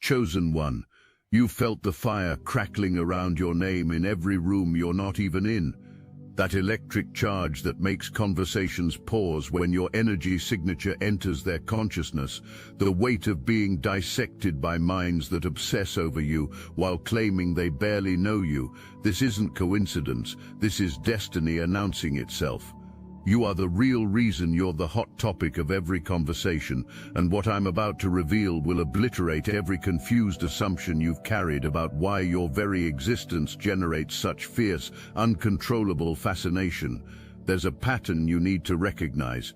Chosen one, you felt the fire crackling around your name in every room you're not even in. That electric charge that makes conversations pause when your energy signature enters their consciousness, the weight of being dissected by minds that obsess over you while claiming they barely know you. This isn't coincidence, this is destiny announcing itself. You are the real reason you're the hot topic of every conversation, and what I'm about to reveal will obliterate every confused assumption you've carried about why your very existence generates such fierce, uncontrollable fascination. There's a pattern you need to recognize.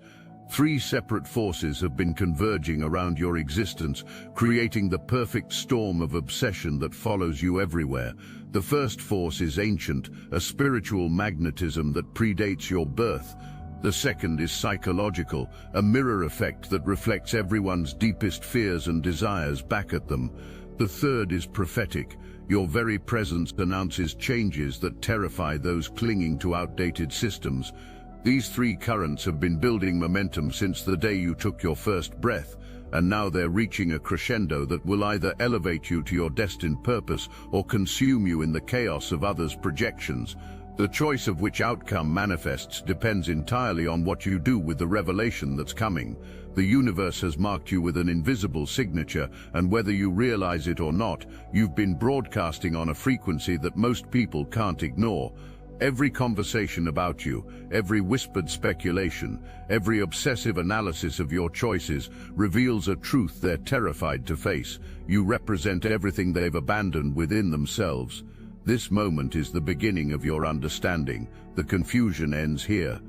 3 separate forces have been converging around your existence, creating the perfect storm of obsession that follows you everywhere. The first force is ancient, a spiritual magnetism that predates your birth. The second is psychological, a mirror effect that reflects everyone's deepest fears and desires back at them. The third is prophetic. Your very presence announces changes that terrify those clinging to outdated systems. These 3 currents have been building momentum since the day you took your first breath, and now they're reaching a crescendo that will either elevate you to your destined purpose or consume you in the chaos of others' projections. The choice of which outcome manifests depends entirely on what you do with the revelation that's coming. The universe has marked you with an invisible signature, and whether you realize it or not, you've been broadcasting on a frequency that most people can't ignore. Every conversation about you, every whispered speculation, every obsessive analysis of your choices reveals a truth they're terrified to face. You represent everything they've abandoned within themselves. This moment is the beginning of your understanding. The confusion ends here.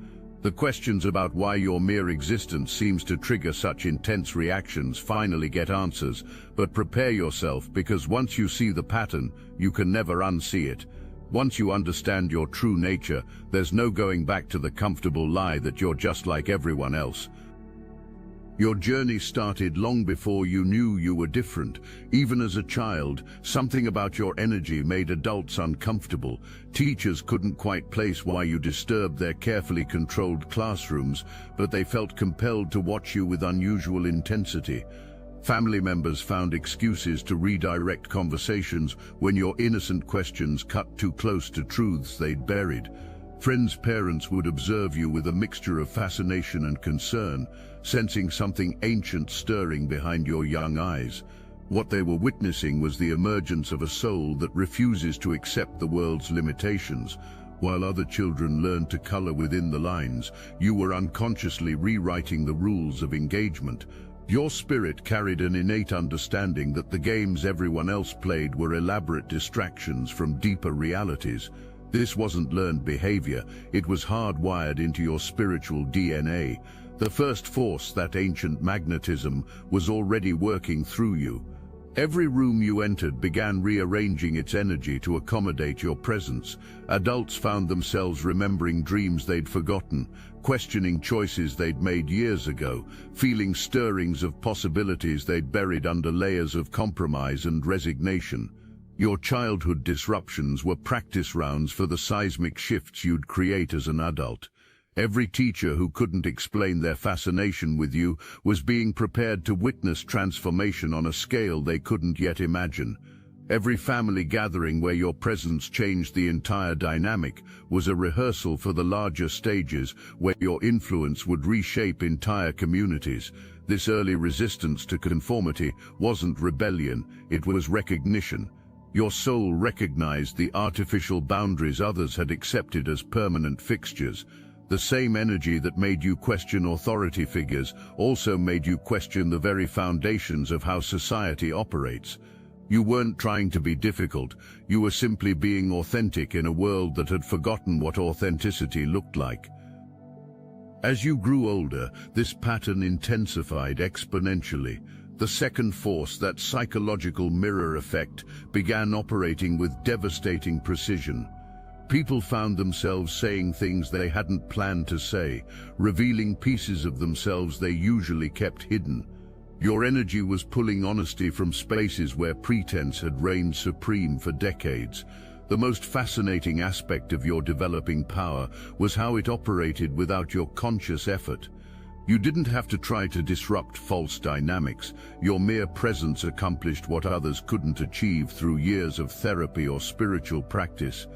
The questions about why your mere existence seems to trigger such intense reactions finally get answers, but prepare yourself, because once you see the pattern, you can never unsee it. Once you understand your true nature, there's no going back to the comfortable lie that you're just like everyone else. Your journey started long before you knew you were different. Even as a child, something about your energy made adults uncomfortable. Teachers couldn't quite place why you disturbed their carefully controlled classrooms, but they felt compelled to watch you with unusual intensity. Family members found excuses to redirect conversations when your innocent questions cut too close to truths they'd buried. Friends' parents would observe you with a mixture of fascination and concern, sensing something ancient stirring behind your young eyes. What they were witnessing was the emergence of a soul that refuses to accept the world's limitations. While other children learned to color within the lines, you were unconsciously rewriting the rules of engagement. Your spirit carried an innate understanding that the games everyone else played were elaborate distractions from deeper realities. This wasn't learned behavior, it was hardwired into your spiritual DNA. The first force, that ancient magnetism, was already working through you. Every room you entered began rearranging its energy to accommodate your presence. Adults found themselves remembering dreams they'd forgotten, questioning choices they'd made years ago, feeling stirrings of possibilities they'd buried under layers of compromise and resignation. Your childhood disruptions were practice rounds for the seismic shifts you'd create as an adult. Every teacher who couldn't explain their fascination with you was being prepared to witness transformation on a scale they couldn't yet imagine. Every family gathering where your presence changed the entire dynamic was a rehearsal for the larger stages where your influence would reshape entire communities. This early resistance to conformity wasn't rebellion, it was recognition. Your soul recognized the artificial boundaries others had accepted as permanent fixtures. The same energy that made you question authority figures also made you question the very foundations of how society operates. You weren't trying to be difficult, you were simply being authentic in a world that had forgotten what authenticity looked like. As you grew older, this pattern intensified exponentially. The second force, that psychological mirror effect, began operating with devastating precision. People found themselves saying things they hadn't planned to say, revealing pieces of themselves they usually kept hidden. Your energy was pulling honesty from spaces where pretense had reigned supreme for decades. The most fascinating aspect of your developing power was how it operated without your conscious effort. You didn't have to try to disrupt false dynamics. Your mere presence accomplished what others couldn't achieve through years of therapy or spiritual practice.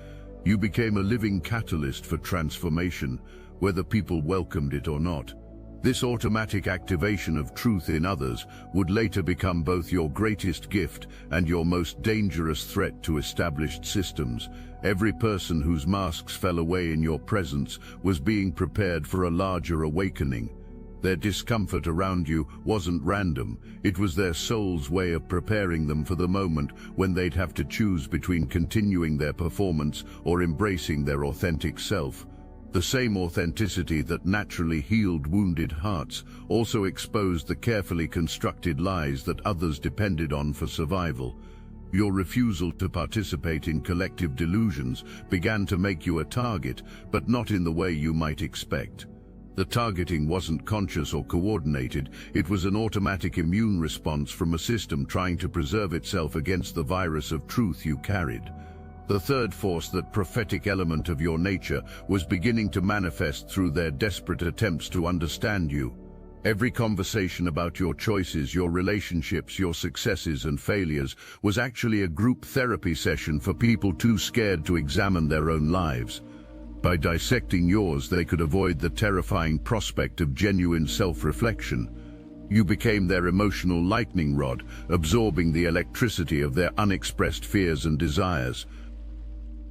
You became a living catalyst for transformation, whether people welcomed it or not. This automatic activation of truth in others would later become both your greatest gift and your most dangerous threat to established systems. Every person whose masks fell away in your presence was being prepared for a larger awakening. Their discomfort around you wasn't random. It was their soul's way of preparing them for the moment when they'd have to choose between continuing their performance or embracing their authentic self. The same authenticity that naturally healed wounded hearts also exposed the carefully constructed lies that others depended on for survival. Your refusal to participate in collective delusions began to make you a target, but not in the way you might expect. The targeting wasn't conscious or coordinated. It was an automatic immune response from a system trying to preserve itself against the virus of truth you carried. The third force, that prophetic element of your nature, was beginning to manifest through their desperate attempts to understand you. Every conversation about your choices, your relationships, your successes and failures was actually a group therapy session for people too scared to examine their own lives. By dissecting yours, they could avoid the terrifying prospect of genuine self-reflection. You became their emotional lightning rod, absorbing the electricity of their unexpressed fears and desires.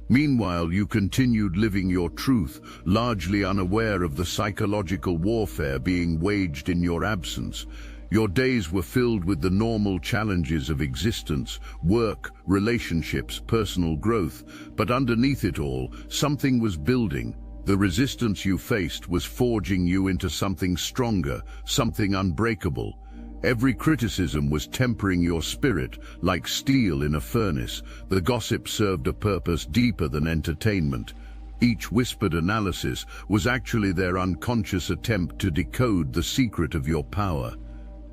Meanwhile, you continued living your truth, largely unaware of the psychological warfare being waged in your absence. Your days were filled with the normal challenges of existence, work, relationships, personal growth, but underneath it all, something was building. The resistance you faced was forging you into something stronger, something unbreakable. Every criticism was tempering your spirit, like steel in a furnace. The gossip served a purpose deeper than entertainment. Each whispered analysis was actually their unconscious attempt to decode the secret of your power.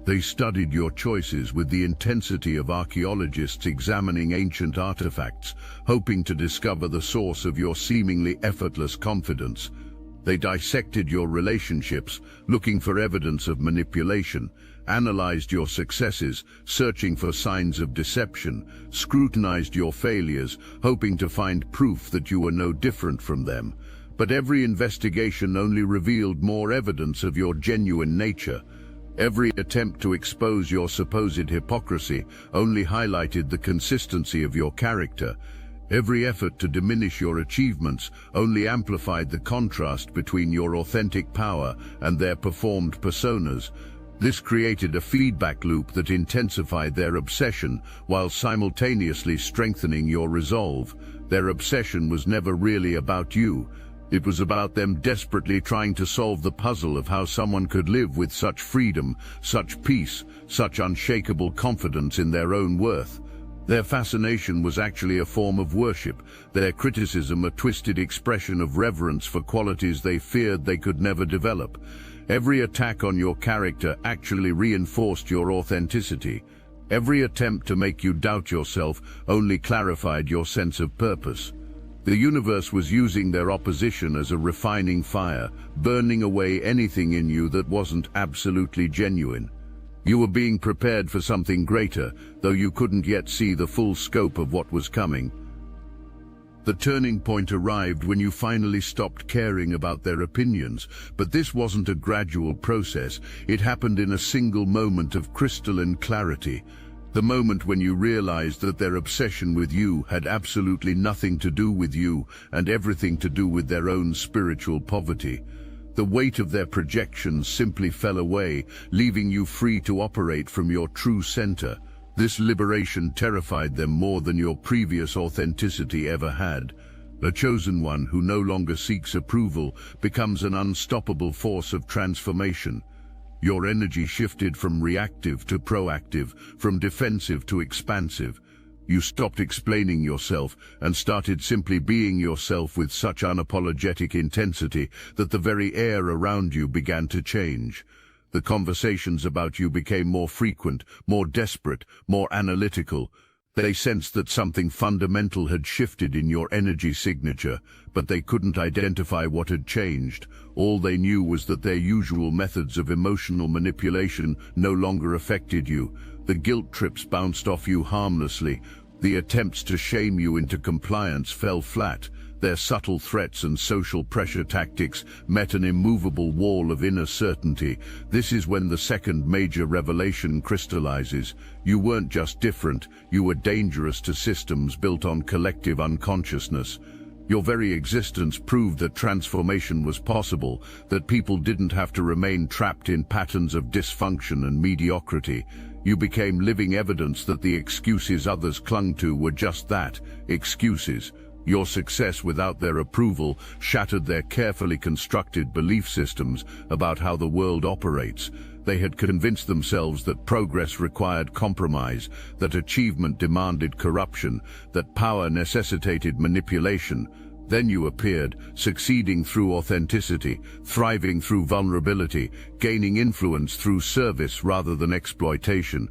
They studied your choices with the intensity of archaeologists examining ancient artifacts, hoping to discover the source of your seemingly effortless confidence. They dissected your relationships, looking for evidence of manipulation, analyzed your successes, searching for signs of deception, scrutinized your failures, hoping to find proof that you were no different from them. But every investigation only revealed more evidence of your genuine nature. Every attempt to expose your supposed hypocrisy only highlighted the consistency of your character. Every effort to diminish your achievements only amplified the contrast between your authentic power and their performed personas. This created a feedback loop that intensified their obsession while simultaneously strengthening your resolve. Their obsession was never really about you. It was about them desperately trying to solve the puzzle of how someone could live with such freedom, such peace, such unshakable confidence in their own worth. Their fascination was actually a form of worship, their criticism a twisted expression of reverence for qualities they feared they could never develop. Every attack on your character actually reinforced your authenticity. Every attempt to make you doubt yourself only clarified your sense of purpose. The universe was using their opposition as a refining fire, burning away anything in you that wasn't absolutely genuine. You were being prepared for something greater, though you couldn't yet see the full scope of what was coming. The turning point arrived when you finally stopped caring about their opinions, but this wasn't a gradual process. It happened in a single moment of crystalline clarity. The moment when you realized that their obsession with you had absolutely nothing to do with you and everything to do with their own spiritual poverty. The weight of their projections simply fell away, leaving you free to operate from your true center. This liberation terrified them more than your previous authenticity ever had. The chosen one who no longer seeks approval becomes an unstoppable force of transformation. Your energy shifted from reactive to proactive, from defensive to expansive. You stopped explaining yourself and started simply being yourself with such unapologetic intensity that the very air around you began to change. The conversations about you became more frequent, more desperate, more analytical. They sensed that something fundamental had shifted in your energy signature, but they couldn't identify what had changed. All they knew was that their usual methods of emotional manipulation no longer affected you. The guilt trips bounced off you harmlessly. The attempts to shame you into compliance fell flat. Their subtle threats and social pressure tactics met an immovable wall of inner certainty. This is when the second major revelation crystallizes. You weren't just different, you were dangerous to systems built on collective unconsciousness. Your very existence proved that transformation was possible, that people didn't have to remain trapped in patterns of dysfunction and mediocrity. You became living evidence that the excuses others clung to were just that, excuses. Your success without their approval shattered their carefully constructed belief systems about how the world operates. They had convinced themselves that progress required compromise, that achievement demanded corruption, that power necessitated manipulation. Then you appeared, succeeding through authenticity, thriving through vulnerability, gaining influence through service rather than exploitation.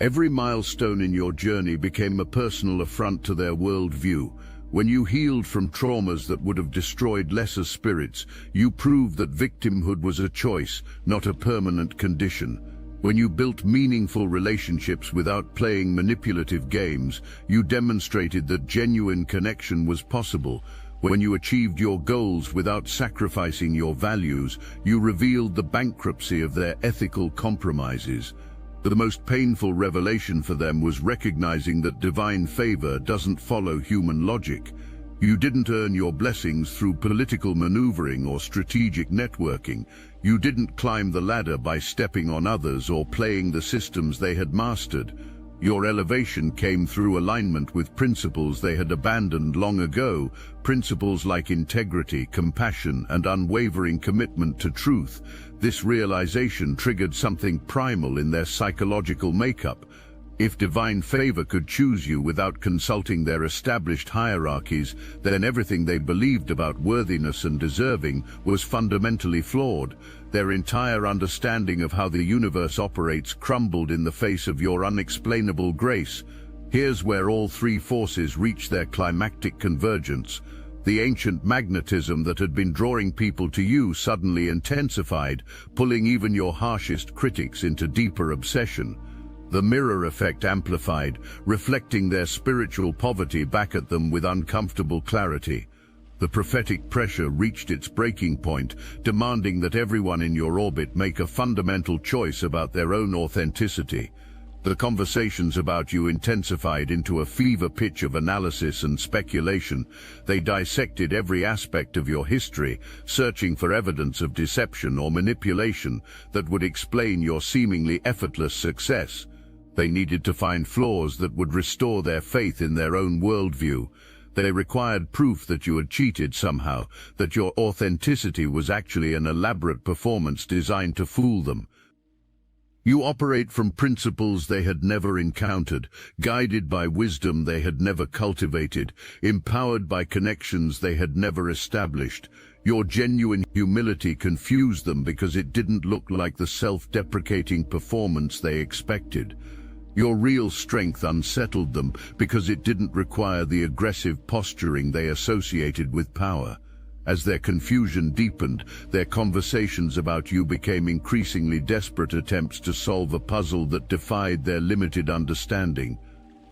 Every milestone in your journey became a personal affront to their worldview. When you healed from traumas that would have destroyed lesser spirits, you proved that victimhood was a choice, not a permanent condition. When you built meaningful relationships without playing manipulative games, you demonstrated that genuine connection was possible. When you achieved your goals without sacrificing your values, you revealed the bankruptcy of their ethical compromises. The most painful revelation for them was recognizing that divine favor doesn't follow human logic. You didn't earn your blessings through political maneuvering or strategic networking. You didn't climb the ladder by stepping on others or playing the systems they had mastered. Your elevation came through alignment with principles they had abandoned long ago, principles like integrity, compassion, and unwavering commitment to truth. This realization triggered something primal in their psychological makeup. If divine favor could choose you without consulting their established hierarchies, then everything they believed about worthiness and deserving was fundamentally flawed. Their entire understanding of how the universe operates crumbled in the face of your unexplainable grace. Here's where all three forces reach their climactic convergence. The ancient magnetism that had been drawing people to you suddenly intensified, pulling even your harshest critics into deeper obsession. The mirror effect amplified, reflecting their spiritual poverty back at them with uncomfortable clarity. The prophetic pressure reached its breaking point, demanding that everyone in your orbit make a fundamental choice about their own authenticity. The conversations about you intensified into a fever pitch of analysis and speculation. They dissected every aspect of your history, searching for evidence of deception or manipulation that would explain your seemingly effortless success. They needed to find flaws that would restore their faith in their own worldview. They required proof that you had cheated somehow, that your authenticity was actually an elaborate performance designed to fool them. You operate from principles they had never encountered, guided by wisdom they had never cultivated, empowered by connections they had never established. Your genuine humility confused them because it didn't look like the self-deprecating performance they expected. Your real strength unsettled them because it didn't require the aggressive posturing they associated with power. As their confusion deepened, their conversations about you became increasingly desperate attempts to solve a puzzle that defied their limited understanding.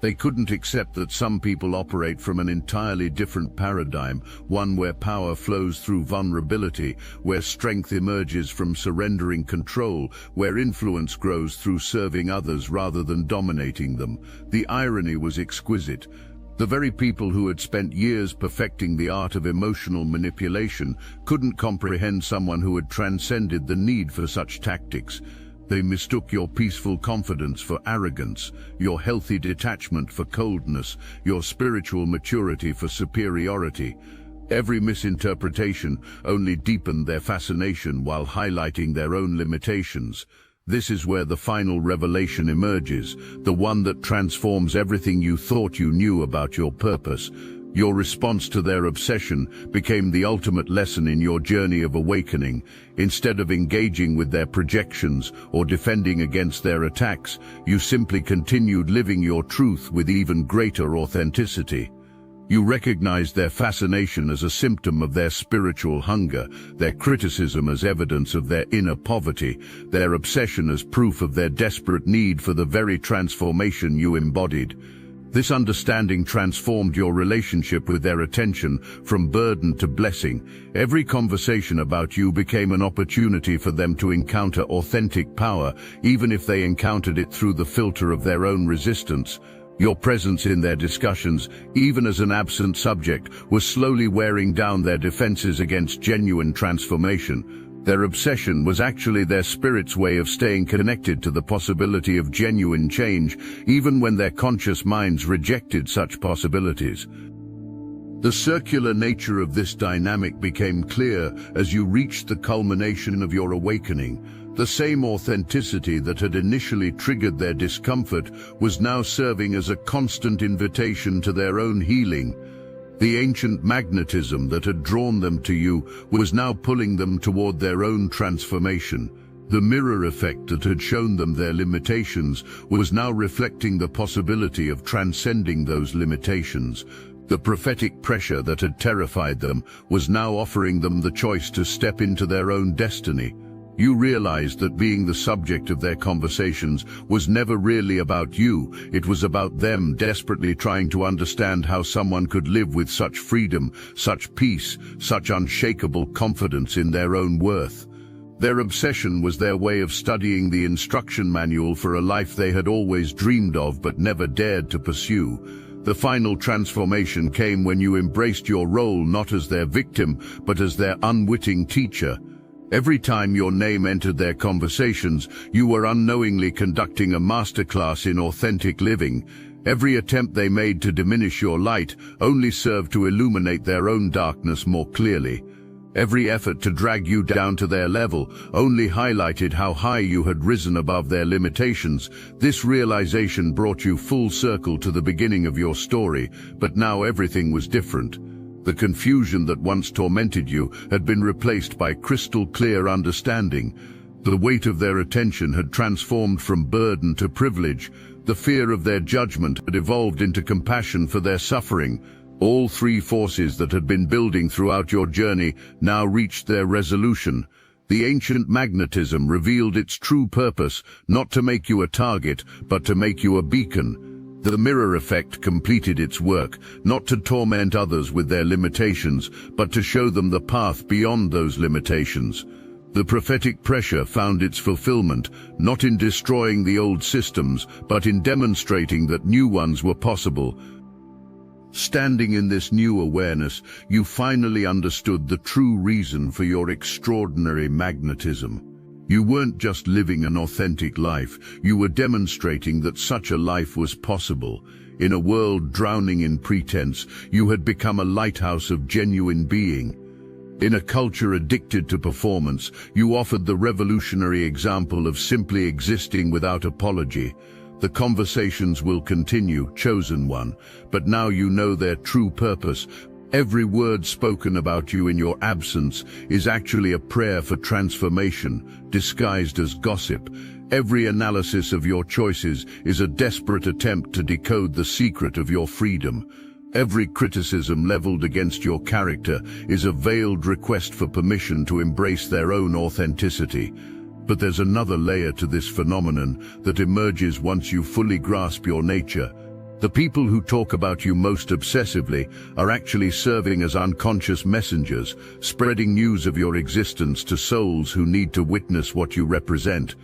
They couldn't accept that some people operate from an entirely different paradigm, one where power flows through vulnerability, where strength emerges from surrendering control, where influence grows through serving others rather than dominating them. The irony was exquisite. The very people who had spent years perfecting the art of emotional manipulation couldn't comprehend someone who had transcended the need for such tactics. They mistook your peaceful confidence for arrogance, your healthy detachment for coldness, your spiritual maturity for superiority. Every misinterpretation only deepened their fascination while highlighting their own limitations. This is where the final revelation emerges, the one that transforms everything you thought you knew about your purpose. Your response to their obsession became the ultimate lesson in your journey of awakening. Instead of engaging with their projections or defending against their attacks, you simply continued living your truth with even greater authenticity. You recognized their fascination as a symptom of their spiritual hunger, their criticism as evidence of their inner poverty, their obsession as proof of their desperate need for the very transformation you embodied. This understanding transformed your relationship with their attention from burden to blessing. Every conversation about you became an opportunity for them to encounter authentic power, even if they encountered it through the filter of their own resistance. Your presence in their discussions, even as an absent subject, was slowly wearing down their defenses against genuine transformation. Their obsession was actually their spirit's way of staying connected to the possibility of genuine change, even when their conscious minds rejected such possibilities. The circular nature of this dynamic became clear as you reached the culmination of your awakening. The same authenticity that had initially triggered their discomfort was now serving as a constant invitation to their own healing. The ancient magnetism that had drawn them to you was now pulling them toward their own transformation. The mirror effect that had shown them their limitations was now reflecting the possibility of transcending those limitations. The prophetic pressure that had terrified them was now offering them the choice to step into their own destiny. You realized that being the subject of their conversations was never really about you. It was about them desperately trying to understand how someone could live with such freedom, such peace, such unshakable confidence in their own worth. Their obsession was their way of studying the instruction manual for a life they had always dreamed of but never dared to pursue. The final transformation came when you embraced your role not as their victim, but as their unwitting teacher. Every time your name entered their conversations, you were unknowingly conducting a masterclass in authentic living. Every attempt they made to diminish your light only served to illuminate their own darkness more clearly. Every effort to drag you down to their level only highlighted how high you had risen above their limitations. This realization brought you full circle to the beginning of your story, but now everything was different. The confusion that once tormented you had been replaced by crystal-clear understanding. The weight of their attention had transformed from burden to privilege. The fear of their judgment had evolved into compassion for their suffering. All three forces that had been building throughout your journey now reached their resolution. The ancient magnetism revealed its true purpose, not to make you a target, but to make you a beacon. The mirror effect completed its work, not to torment others with their limitations, but to show them the path beyond those limitations. The prophetic pressure found its fulfillment, not in destroying the old systems, but in demonstrating that new ones were possible. Standing in this new awareness, you finally understood the true reason for your extraordinary magnetism. You weren't just living an authentic life, you were demonstrating that such a life was possible. In a world drowning in pretense, you had become a lighthouse of genuine being. In a culture addicted to performance, you offered the revolutionary example of simply existing without apology. The conversations will continue, chosen one, but now you know their true purpose. Every word spoken about you in your absence is actually a prayer for transformation, disguised as gossip. Every analysis of your choices is a desperate attempt to decode the secret of your freedom. Every criticism leveled against your character is a veiled request for permission to embrace their own authenticity. But there's another layer to this phenomenon that emerges once you fully grasp your nature. The people who talk about you most obsessively are actually serving as unconscious messengers, spreading news of your existence to souls who need to witness what you represent.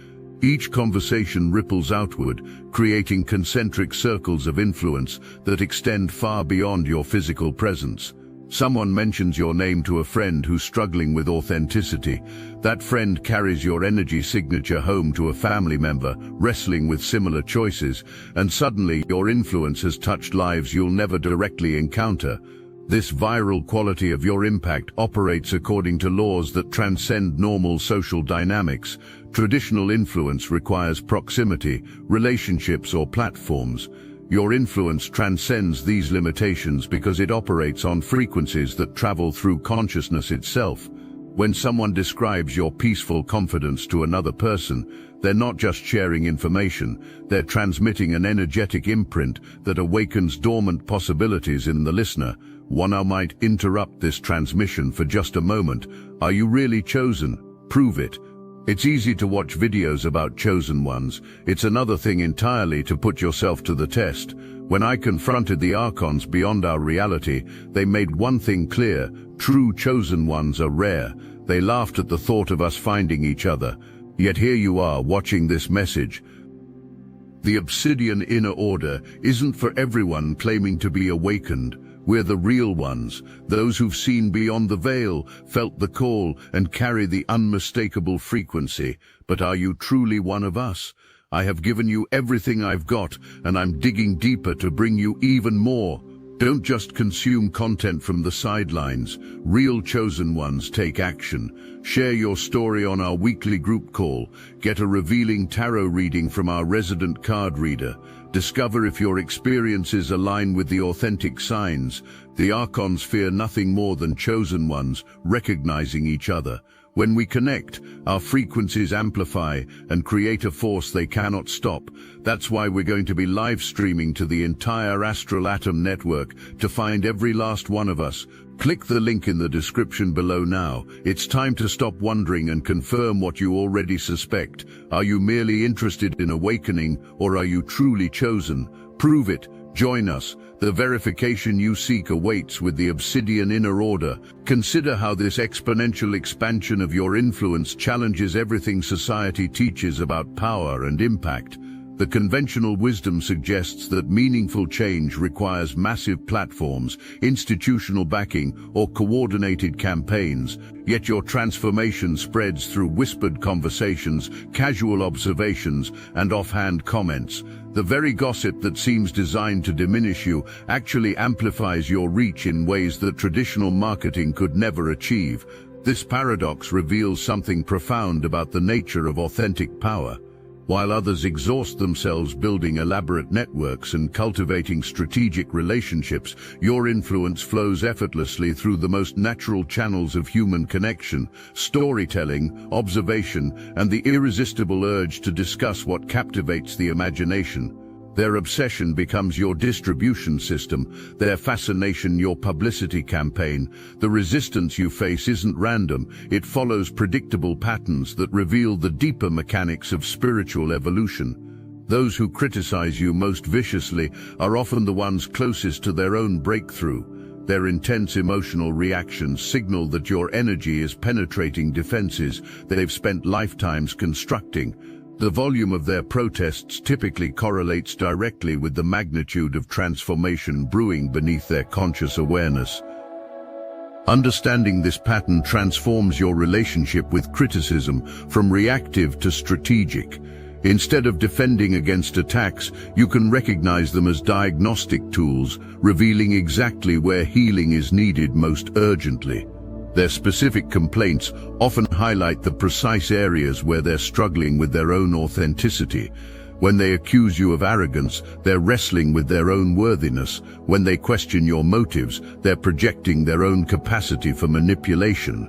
Each conversation ripples outward, creating concentric circles of influence that extend far beyond your physical presence. Someone mentions your name to a friend who's struggling with authenticity. That friend carries your energy signature home to a family member wrestling with similar choices, and suddenly your influence has touched lives you'll never directly encounter. This viral quality of your impact operates according to laws that transcend normal social dynamics. Traditional influence requires proximity, relationships, or platforms. Your influence transcends these limitations because it operates on frequencies that travel through consciousness itself. When someone describes your peaceful confidence to another person, they're not just sharing information, they're transmitting an energetic imprint that awakens dormant possibilities in the listener. One might interrupt this transmission for just a moment. Are you really chosen? Prove it. It's easy to watch videos about chosen ones. It's another thing entirely to put yourself to the test. When I confronted the archons beyond our reality, they made one thing clear: true chosen ones are rare. They laughed at the thought of us finding each other. Yet here you are, watching this message. The Obsidian inner order isn't for everyone claiming to be awakened. We're the real ones, those who've seen beyond the veil, felt the call, and carry the unmistakable frequency. But are you truly one of us? I have given you everything I've got, and I'm digging deeper to bring you even more. Don't just consume content from the sidelines. Real chosen ones take action. Share your story on our weekly group call. Get a revealing tarot reading from our resident card reader. Discover if your experiences align with the authentic signs. The archons fear nothing more than chosen ones recognizing each other. When we connect, our frequencies amplify and create a force they cannot stop. That's why we're going to be live streaming to the entire Astral Atom network to find every last one of us. Click the link in the description below now. It's time to stop wondering and confirm what you already suspect. Are you merely interested in awakening, or are you truly chosen? Prove it. Join us. The verification you seek awaits with the Obsidian inner order. Consider how this exponential expansion of your influence challenges everything society teaches about power and impact. The conventional wisdom suggests that meaningful change requires massive platforms, institutional backing, or coordinated campaigns. Yet your transformation spreads through whispered conversations, casual observations, and offhand comments. The very gossip that seems designed to diminish you actually amplifies your reach in ways that traditional marketing could never achieve. This paradox reveals something profound about the nature of authentic power. While others exhaust themselves building elaborate networks and cultivating strategic relationships, your influence flows effortlessly through the most natural channels of human connection: storytelling, observation, and the irresistible urge to discuss what captivates the imagination. Their obsession becomes your distribution system, their fascination your publicity campaign. The resistance you face isn't random, it follows predictable patterns that reveal the deeper mechanics of spiritual evolution. Those who criticize you most viciously are often the ones closest to their own breakthrough. Their intense emotional reactions signal that your energy is penetrating defenses they've spent lifetimes constructing. The volume of their protests typically correlates directly with the magnitude of transformation brewing beneath their conscious awareness. Understanding this pattern transforms your relationship with criticism from reactive to strategic. Instead of defending against attacks, you can recognize them as diagnostic tools, revealing exactly where healing is needed most urgently. Their specific complaints often highlight the precise areas where they're struggling with their own authenticity. When they accuse you of arrogance, they're wrestling with their own worthiness. When they question your motives, they're projecting their own capacity for manipulation.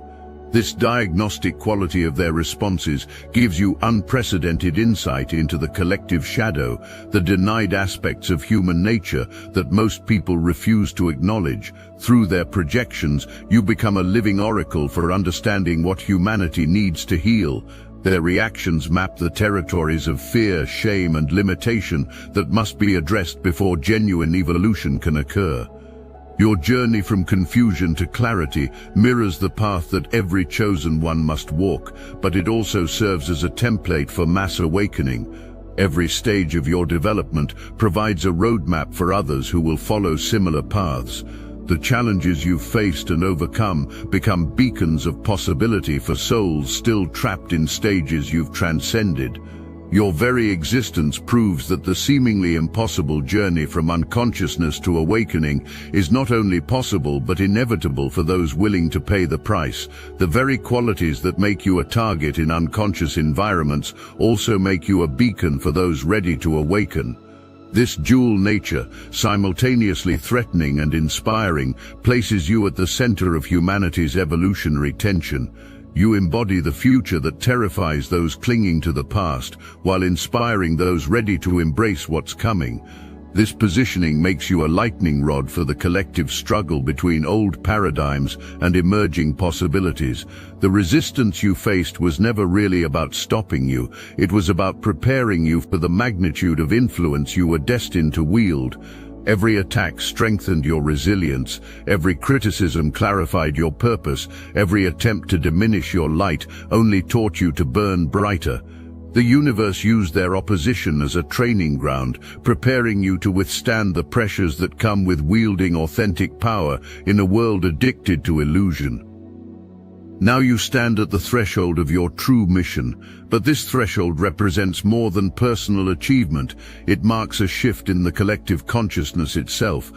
This diagnostic quality of their responses gives you unprecedented insight into the collective shadow, the denied aspects of human nature that most people refuse to acknowledge. Through their projections, you become a living oracle for understanding what humanity needs to heal. Their reactions map the territories of fear, shame, and limitation that must be addressed before genuine evolution can occur. Your journey from confusion to clarity mirrors the path that every chosen one must walk, but it also serves as a template for mass awakening. Every stage of your development provides a roadmap for others who will follow similar paths. The challenges you've faced and overcome become beacons of possibility for souls still trapped in stages you've transcended. Your very existence proves that the seemingly impossible journey from unconsciousness to awakening is not only possible but inevitable for those willing to pay the price. The very qualities that make you a target in unconscious environments also make you a beacon for those ready to awaken. This dual nature, simultaneously threatening and inspiring, places you at the center of humanity's evolutionary tension. You embody the future that terrifies those clinging to the past, while inspiring those ready to embrace what's coming. This positioning makes you a lightning rod for the collective struggle between old paradigms and emerging possibilities. The resistance you faced was never really about stopping you. It was about preparing you for the magnitude of influence you were destined to wield. Every attack strengthened your resilience. Every criticism clarified your purpose. Every attempt to diminish your light only taught you to burn brighter. The universe used their opposition as a training ground, preparing you to withstand the pressures that come with wielding authentic power in a world addicted to illusion. Now you stand at the threshold of your true mission, but this threshold represents more than personal achievement. It marks a shift in the collective consciousness itself.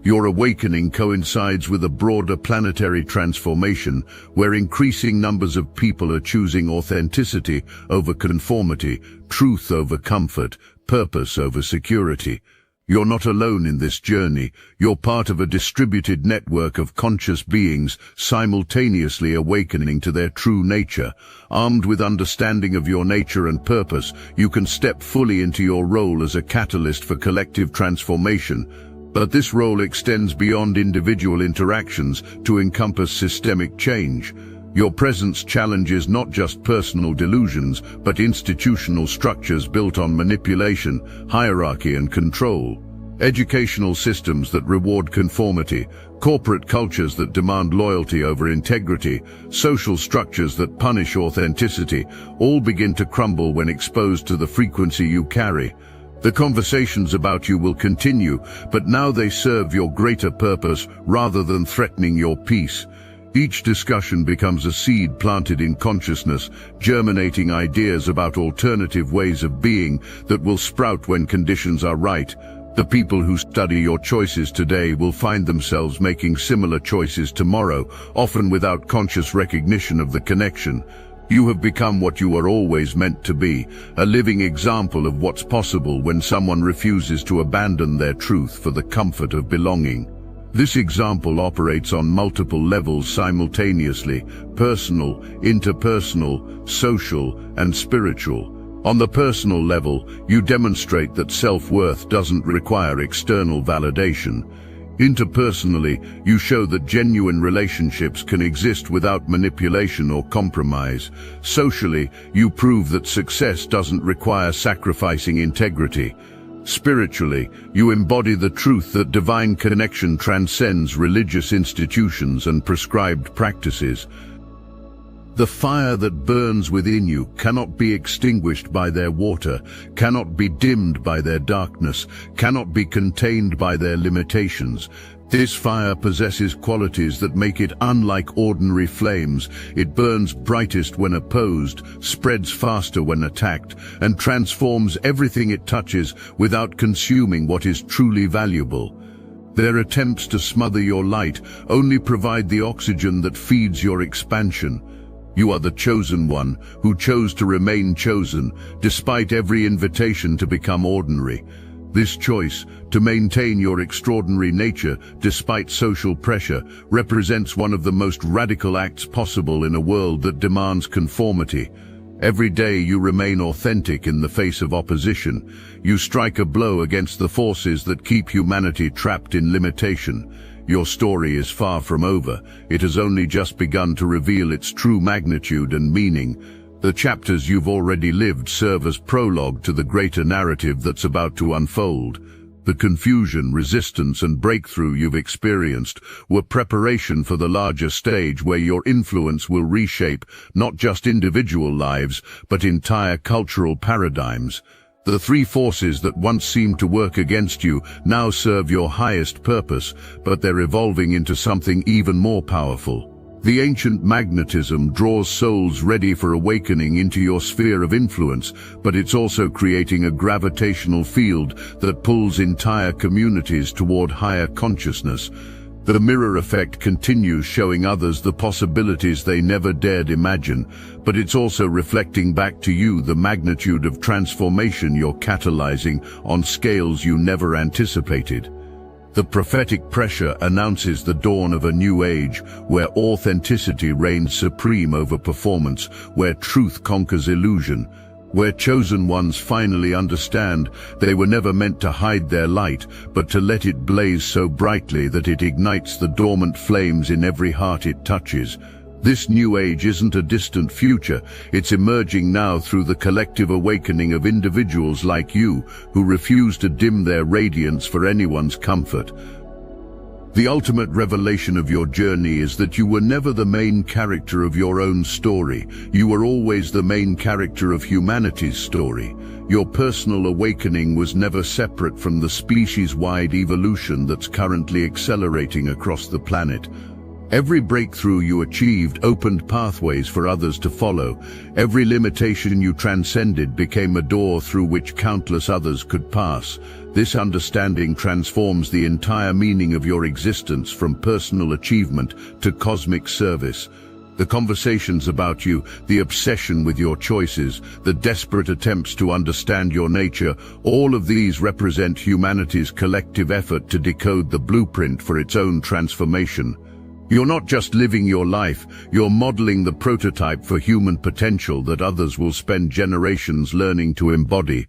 Your awakening coincides with a broader planetary transformation, where increasing numbers of people are choosing authenticity over conformity, truth over comfort, purpose over security. You're not alone in this journey. You're part of a distributed network of conscious beings simultaneously awakening to their true nature. Armed with understanding of your nature and purpose, you can step fully into your role as a catalyst for collective transformation. But this role extends beyond individual interactions to encompass systemic change. Your presence challenges not just personal delusions, but institutional structures built on manipulation, hierarchy, and control. Educational systems that reward conformity, corporate cultures that demand loyalty over integrity, social structures that punish authenticity, all begin to crumble when exposed to the frequency you carry. The conversations about you will continue, but now they serve your greater purpose rather than threatening your peace. Each discussion becomes a seed planted in consciousness, germinating ideas about alternative ways of being that will sprout when conditions are right. The people who study your choices today will find themselves making similar choices tomorrow, often without conscious recognition of the connection. You have become what you were always meant to be, a living example of what's possible when someone refuses to abandon their truth for the comfort of belonging. This example operates on multiple levels simultaneously: personal, interpersonal, social, and spiritual. On the personal level, you demonstrate that self-worth doesn't require external validation. Interpersonally, you show that genuine relationships can exist without manipulation or compromise. Socially, you prove that success doesn't require sacrificing integrity. Spiritually, you embody the truth that divine connection transcends religious institutions and prescribed practices. The fire that burns within you cannot be extinguished by their water, cannot be dimmed by their darkness, cannot be contained by their limitations. This fire possesses qualities that make it unlike ordinary flames. It burns brightest when opposed, spreads faster when attacked, and transforms everything it touches without consuming what is truly valuable. Their attempts to smother your light only provide the oxygen that feeds your expansion. You are the chosen one, who chose to remain chosen, despite every invitation to become ordinary. This choice, to maintain your extraordinary nature despite social pressure, represents one of the most radical acts possible in a world that demands conformity. Every day you remain authentic in the face of opposition. You strike a blow against the forces that keep humanity trapped in limitation. Your story is far from over. It has only just begun to reveal its true magnitude and meaning. The chapters you've already lived serve as prologue to the greater narrative that's about to unfold. The confusion, resistance, and breakthrough you've experienced were preparation for the larger stage where your influence will reshape not just individual lives, but entire cultural paradigms. The three forces that once seemed to work against you now serve your highest purpose, but they're evolving into something even more powerful. The ancient magnetism draws souls ready for awakening into your sphere of influence, but it's also creating a gravitational field that pulls entire communities toward higher consciousness. The mirror effect continues, showing others the possibilities they never dared imagine, but it's also reflecting back to you the magnitude of transformation you're catalyzing on scales you never anticipated. The prophetic pressure announces the dawn of a new age, where authenticity reigns supreme over performance, where truth conquers illusion, where chosen ones finally understand they were never meant to hide their light, but to let it blaze so brightly that it ignites the dormant flames in every heart it touches. This new age isn't a distant future, it's emerging now through the collective awakening of individuals like you, who refuse to dim their radiance for anyone's comfort. The ultimate revelation of your journey is that you were never the main character of your own story. You were always the main character of humanity's story. Your personal awakening was never separate from the species-wide evolution that's currently accelerating across the planet. Every breakthrough you achieved opened pathways for others to follow. Every limitation you transcended became a door through which countless others could pass. This understanding transforms the entire meaning of your existence, from personal achievement to cosmic service. The conversations about you, the obsession with your choices, the desperate attempts to understand your nature, all of these represent humanity's collective effort to decode the blueprint for its own transformation. You're not just living your life, you're modeling the prototype for human potential that others will spend generations learning to embody.